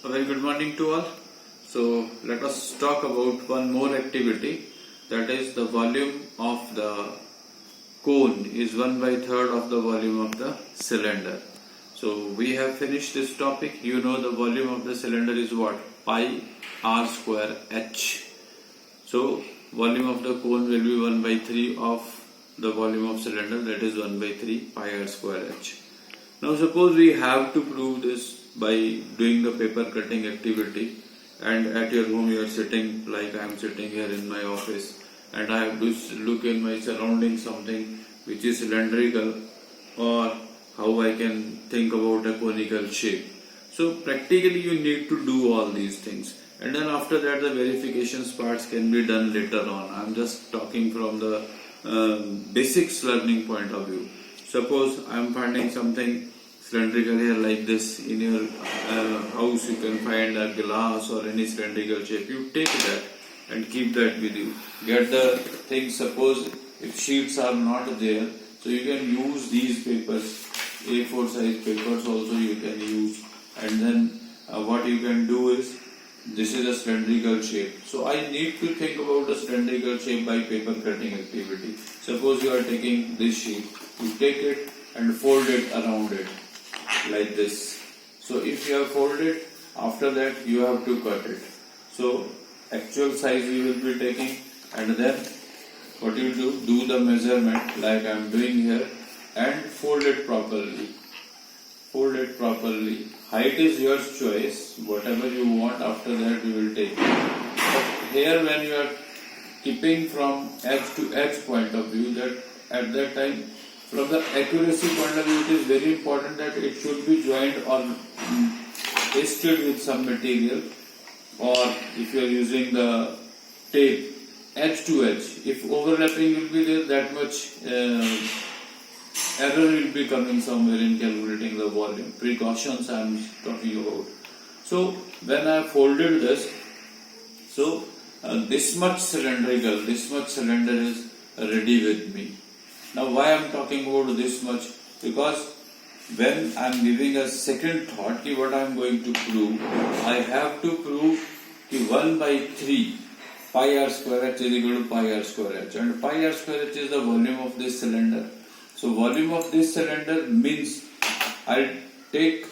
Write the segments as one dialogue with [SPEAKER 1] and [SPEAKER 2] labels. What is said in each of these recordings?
[SPEAKER 1] A very good morning to all. So let us talk about one more activity, that is the volume of the cone is 1/3 of the volume of the cylinder. So we have finished this topic. You know the volume of the cylinder is what? Pi r square h. So volume of the cone will be 1/3 of the volume of cylinder, that is 1/3 pi r square h. Now suppose we have to prove this by doing the paper cutting activity, and at your home you are sitting like I am sitting here in my office, and I have to look in my surroundings something which is cylindrical, or how I can think about a conical shape. So practically you need to do all these things, and then after that the verifications parts can be done later on. I am just talking from the basics learning point of view. Suppose I am finding something cylindrical here like this. In your house you can find a glass or any cylindrical shape. You take that and keep that with you. Get the thing. Suppose if sheets are not there, so you can use these papers, A4 size papers also you can use. And then what you can do is, this is a cylindrical shape. So I need to think about a cylindrical shape by paper cutting activity. Suppose you are taking this sheet, you take it and fold it around it like this. So if you have folded, after that you have to cut it. So actual size you will be taking, and then what you do the measurement like I am doing here, and fold it properly. Fold it properly. Height is your choice, whatever you want, after that you will take it. But here when you are keeping from edge to edge point of view, that at that time, from the accuracy point of view, it is very important that it should be joined or pasted with some material, or if you are using the tape, edge to edge. If overlapping will be there, that much error will be coming somewhere in calculating the volume. Precautions I am talking about. So when I folded this, so this much cylindrical, this much cylinder is ready with me. Now why I am talking about this much? Because when I am giving a second thought, what I am going to prove, I have to prove 1/3 pi r square h is equal to pi r square h, and pi r square h is the volume of this cylinder. So volume of this cylinder means I take,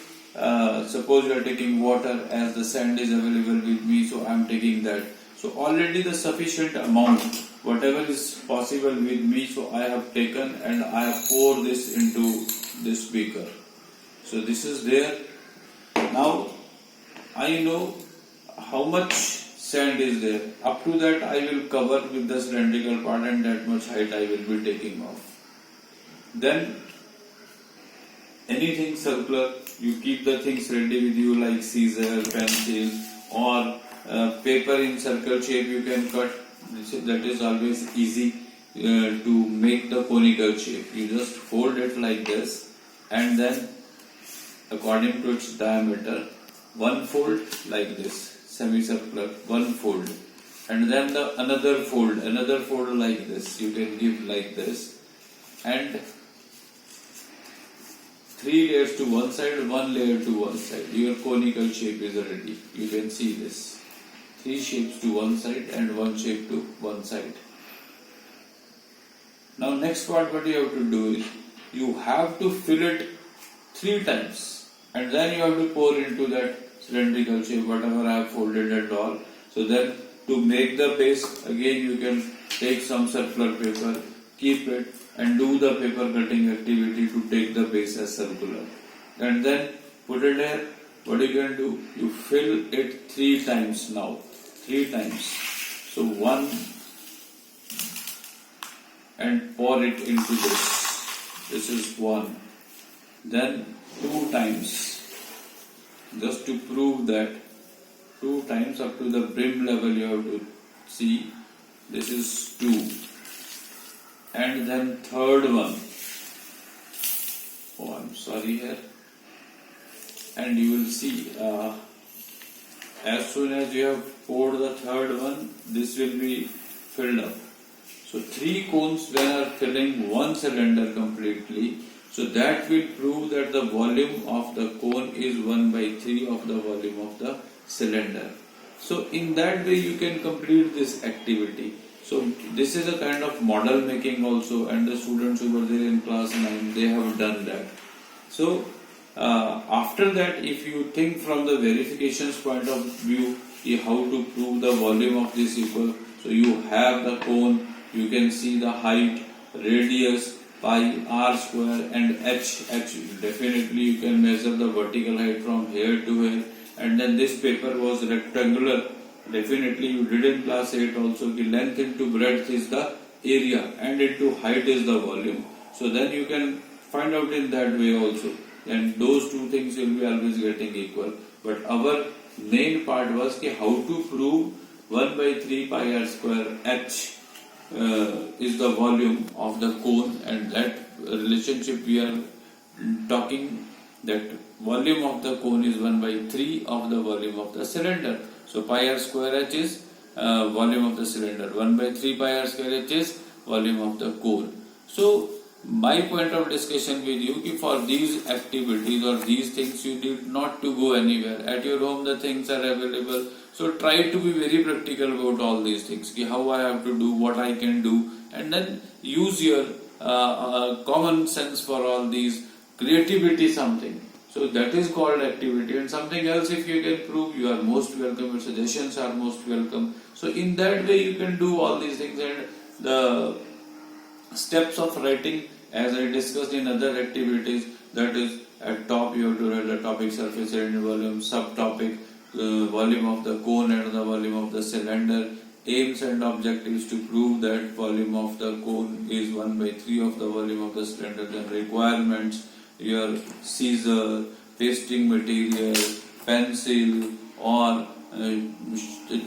[SPEAKER 1] suppose you are taking water, as the sand is available with me, so I am taking that. So already the sufficient amount, whatever is possible with me, so I have taken and I have poured this into this beaker. So this is there. Now I know how much sand is there. Up to that I will cover with the cylindrical part, and that much height I will be taking off. Then anything circular, you keep the things ready with you like scissor, pencil, or paper in circle shape you can cut. That is always easy to make the conical shape. You just fold it like this, and then according to its diameter, one fold like this, semicircular, one fold, and then another fold like this. You can give like this, and 3 layers to one side, 1 layer to one side. Your conical shape is ready. You can see this. 3 shapes to one side and 1 shape to one side. Now next part what you have to do is, you have to fill it 3 times, and then you have to pour into that cylindrical shape, whatever I have folded and all. So then to make the base, again you can take some circular paper, keep it, and do the paper cutting activity to take the base as circular, and then put it here. What you can do, you fill it 3 times now, 3 times. So 1, and pour it into this. This is 1. Then 2 times, just to prove that 2 times up to the brim level you have to see. This is 2. And then third one, oh I'm sorry here, and you will see as soon as you have poured the third one, this will be filled up. So 3 cones when are filling one cylinder completely, So that will prove that the volume of the cone is 1 by 3 of the volume of the cylinder. So in that way you can complete this activity. So this is a kind of model making also, and the students who were there in class 9, they have done that. So after that, if you think from the verifications point of view, how to prove the volume of this equal, so you have the cone, you can see the height, radius, pi, r square, and h. Definitely you can measure the vertical height from here to here, and then this paper was rectangular. Definitely you did in class 8 also, the length into breadth is the area and into height is the volume. So then you can find out in that way also, and those two things will be always getting equal. But our main part was how to prove 1 by 3 pi r square h is the volume of the cone, and that relationship we are talking, that volume of the cone is 1 by 3 of the volume of the cylinder. So pi r square h is volume of the cylinder, 1 by 3 pi r square h is volume of the cone. So my point of discussion with you, for these activities or these things you need not to go anywhere. At your home the things are available. So try to be very practical about all these things. How I have to do, what I can do, and then use your common sense for all these. Creativity something. So that is called activity, and something else if you can prove, you are most welcome. Your suggestions are most welcome. So in that way you can do all these things, and the steps of writing, as I discussed in other activities, that is at top you have to write the topic, surface area and volume, subtopic, volume of the cone and the volume of the cylinder, aims and objectives to prove that volume of the cone is 1 by 3 of the volume of the cylinder, then requirements, your scissor, pasting material, pencil, or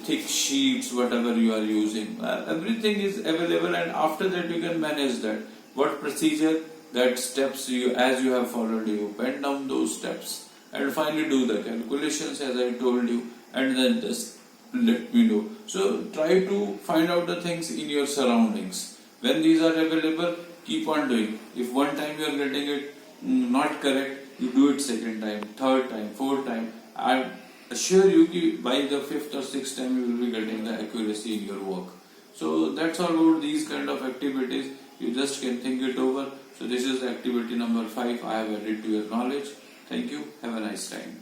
[SPEAKER 1] thick sheets, whatever you are using. Everything is available, and after that you can manage that. What procedure, that steps you, as you have followed, you pen down those steps and finally do the calculations as I told you, and then just let me know. So try to find out the things in your surroundings. When these are available, keep on doing. If one time you are getting it not correct, you do it second time, third time, fourth time. I assure you that by the fifth or sixth time you will be getting the accuracy in your work. So that's all about these kind of activities. You just can think it over. So this is activity number 5 I have added to your knowledge. Thank you. Have a nice time.